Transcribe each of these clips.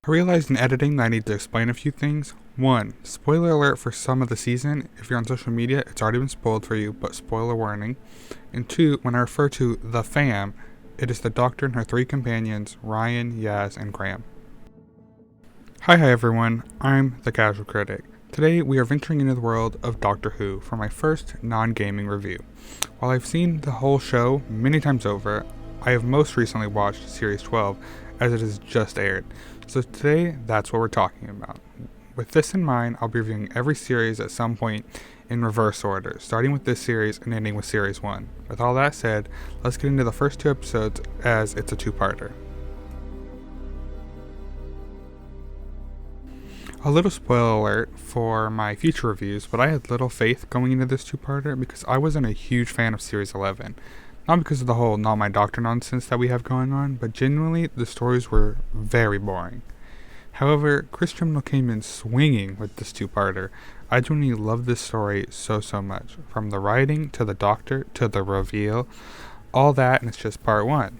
I realized in editing that I need to explain a few things. 1. Spoiler alert for some of the season. If you're on social media, it's already been spoiled for you, but spoiler warning. And 2, when I refer to the fam, it is the Doctor and her 3 companions, Ryan, Yaz, and Graham. Hi everyone, I'm the Casual Critic. Today we are venturing into the world of Doctor Who for my first non-gaming review. While I've seen the whole show many times over, I have most recently watched Series 12 as it has just aired. So today, that's what we're talking about. With this in mind, I'll be reviewing every series at some point in reverse order, starting with this series and ending with Series 1. With all that said, let's get into the first 2 episodes as it's a 2-parter. A little spoiler alert for my future reviews, but I had little faith going into this 2-parter because I wasn't a huge fan of Series 11. Not because of the whole Not My Doctor nonsense that we have going on, but genuinely the stories were very boring. However, Chris Chibnall came in swinging with this 2-parter. I genuinely love this story so much. From the writing, to the Doctor, to the reveal, all that, and it's just part 1.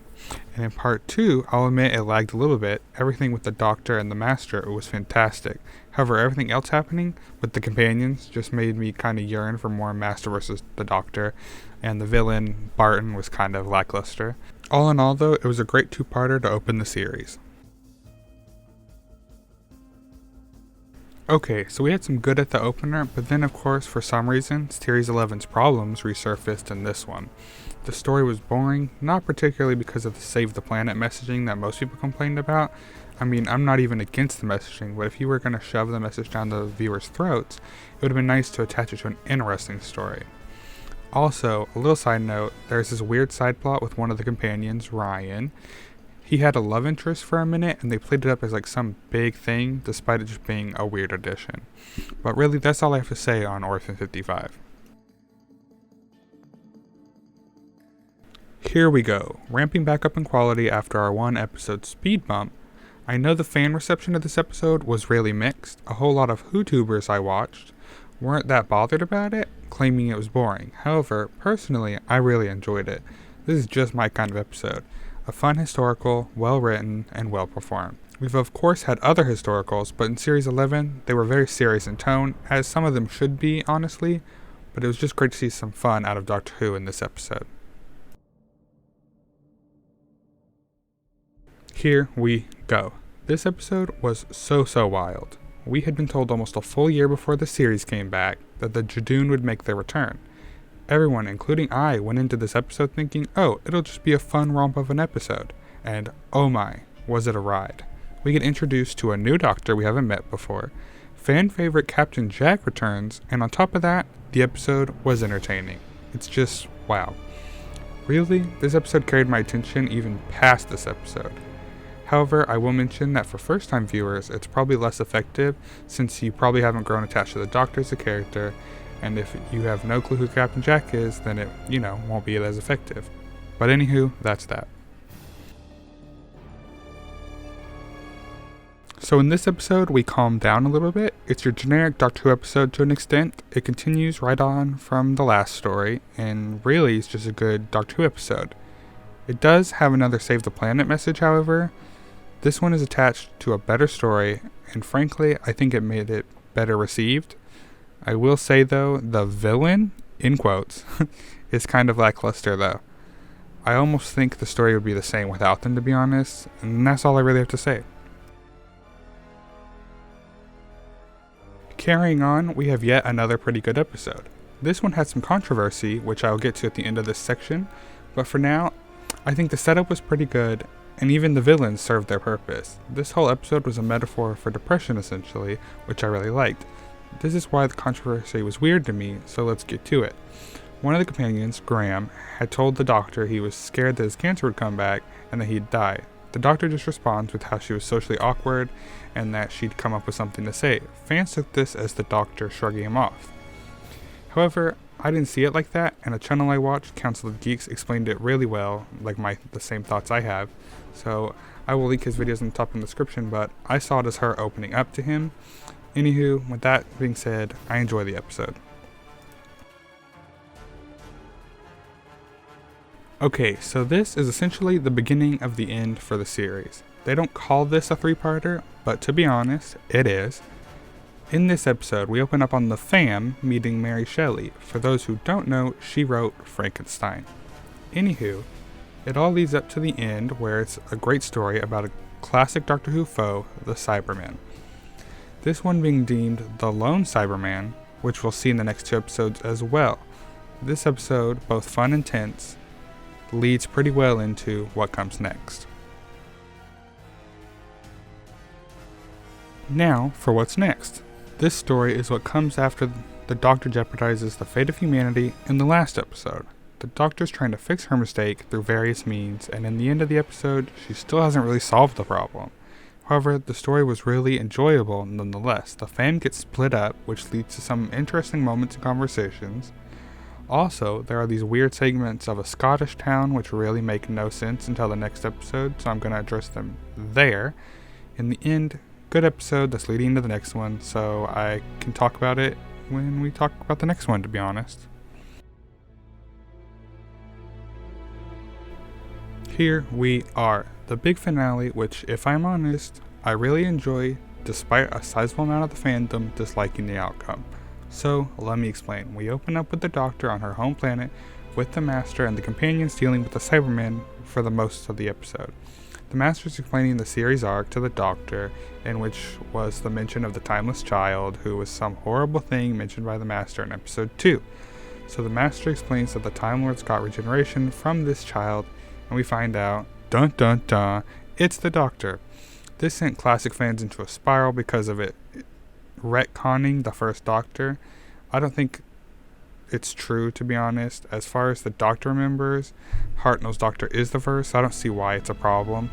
And in part 2, I'll admit it lagged a little bit. Everything with the Doctor and the Master was fantastic. However, everything else happening with the companions just made me kind of yearn for more Master versus the Doctor, and the villain, Barton, was kind of lackluster. All in all though, it was a great 2-parter to open the series. Okay, so we had some good at the opener, but then of course, for some reason, Series 11's problems resurfaced in this one. The story was boring, not particularly because of the Save the Planet messaging that most people complained about. I mean, I'm not even against the messaging, but if you were going to shove the message down the viewers' throats, it would have been nice to attach it to an interesting story. Also, a little side note, there's this weird side plot with one of the companions, Ryan. He had a love interest for a minute, and they played it up as like some big thing, despite it just being a weird addition. But really, that's all I have to say on Orphan 55. Here we go, ramping back up in quality after our 1-episode speed bump. I know the fan reception of this episode was really mixed. A whole lot of Who-tubers I watched weren't that bothered about it, claiming it was boring. However, personally, I really enjoyed it. This is just my kind of episode. A fun historical, well written, and well performed. We've of course had other historicals, but in Series 11, they were very serious in tone, as some of them should be, honestly, but it was just great to see some fun out of Doctor Who in this episode. Here we go. This episode was so wild. We had been told almost a full year before the series came back that the Judoon would make their return. Everyone, including I, went into this episode thinking, oh, it'll just be a fun romp of an episode. And oh my, was it a ride. We get introduced to a new Doctor we haven't met before. Fan favorite Captain Jack returns, and on top of that, the episode was entertaining. It's just, wow. Really, this episode carried my attention even past this episode. However, I will mention that for first-time viewers, it's probably less effective since you probably haven't grown attached to the Doctor as a character, and if you have no clue who Captain Jack is, then it, won't be as effective. But anywho, that's that. So in this episode, we calm down a little bit. It's your generic Doctor Who episode to an extent. It continues right on from the last story, and really it's just a good Doctor Who episode. It does have another Save the Planet message, however. This one is attached to a better story, and frankly, I think it made it better received. I will say though, the villain, in quotes, is kind of lackluster though. I almost think the story would be the same without them, to be honest, and that's all I really have to say. Carrying on, we have yet another pretty good episode. This one had some controversy, which I'll get to at the end of this section, but for now, I think the setup was pretty good, and even the villains served their purpose. This whole episode was a metaphor for depression essentially, which I really liked. This is why the controversy was weird to me, so let's get to it. One of the companions, Graham, had told the Doctor he was scared that his cancer would come back and that he'd die. The Doctor just responds with how she was socially awkward and that she'd come up with something to say. Fans took this as the Doctor shrugging him off. However, I didn't see it like that, and a channel I watched, Council of Geeks, explained it really well, like the same thoughts I have. So I will link his videos in the top in the description, but I saw it as her opening up to him. Anywho, with that being said, I enjoy the episode. Okay, so this is essentially the beginning of the end for the series. They don't call this a three-parter, but to be honest, it is. In this episode, we open up on the fam meeting Mary Shelley. For those who don't know, she wrote Frankenstein. Anywho, it all leads up to the end where it's a great story about a classic Doctor Who foe, the Cyberman. This one being deemed the lone Cyberman, which we'll see in the next 2 episodes as well. This episode, both fun and tense, leads pretty well into what comes next. Now, for what's next. This story is what comes after the Doctor jeopardizes the fate of humanity in the last episode. The Doctor's trying to fix her mistake through various means, and in the end of the episode, she still hasn't really solved the problem. However, the story was really enjoyable nonetheless. The fam gets split up, which leads to some interesting moments and conversations. Also, there are these weird segments of a Scottish town which really make no sense until the next episode, so I'm going to address them there. In the end, good episode that's leading to the next one, so I can talk about it when we talk about the next one, to be honest. Here we are, the big finale, which, if I'm honest, I really enjoy, despite a sizable amount of the fandom disliking the outcome. So, let me explain. We open up with the Doctor on her home planet, with the Master and the companions dealing with the Cybermen for the most of the episode. The Master is explaining the series arc to the Doctor, in which was the mention of the timeless child, who was some horrible thing mentioned by the Master in episode 2. So the Master explains that the Time Lords got regeneration from this child, and we find out, dun dun dun, it's the Doctor. This sent classic fans into a spiral because of it retconning the first Doctor. I don't think it's true, to be honest. As far as the Doctor remembers, Hartnell's Doctor is the first, so I don't see why it's a problem.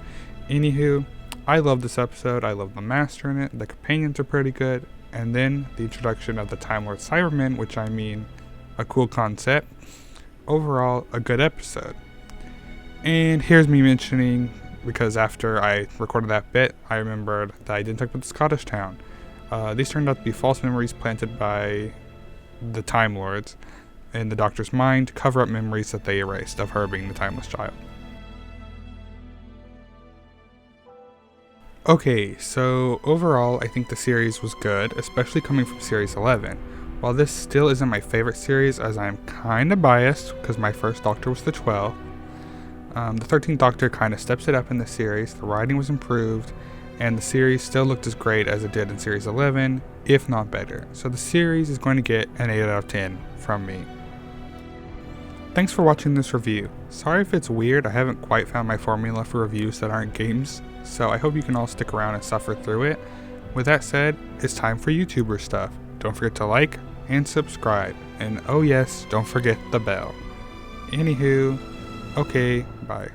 Anywho, I love this episode. I love the Master in it. The companions are pretty good. And then the introduction of the Time Lord Cybermen, which I mean, a cool concept. Overall, a good episode. And here's me mentioning, because after I recorded that bit, I remembered that I didn't talk about the Scottish town. These turned out to be false memories planted by the Time Lords in the Doctor's mind to cover up memories that they erased of her being the timeless child. Okay, so overall I think the series was good, especially coming from series 11. While this still isn't my favorite series, as I'm kinda biased because my first Doctor was the 12th, the 13th Doctor kinda steps it up in the series, the writing was improved, and the series still looked as great as it did in series 11, if not better. So the series is going to get an 8 out of 10 from me. Thanks for watching this review. Sorry if it's weird, I haven't quite found my formula for reviews that aren't games, so I hope you can all stick around and suffer through it. With that said, it's time for YouTuber stuff. Don't forget to like and subscribe, and oh yes, don't forget the bell. Anywho, okay, bye.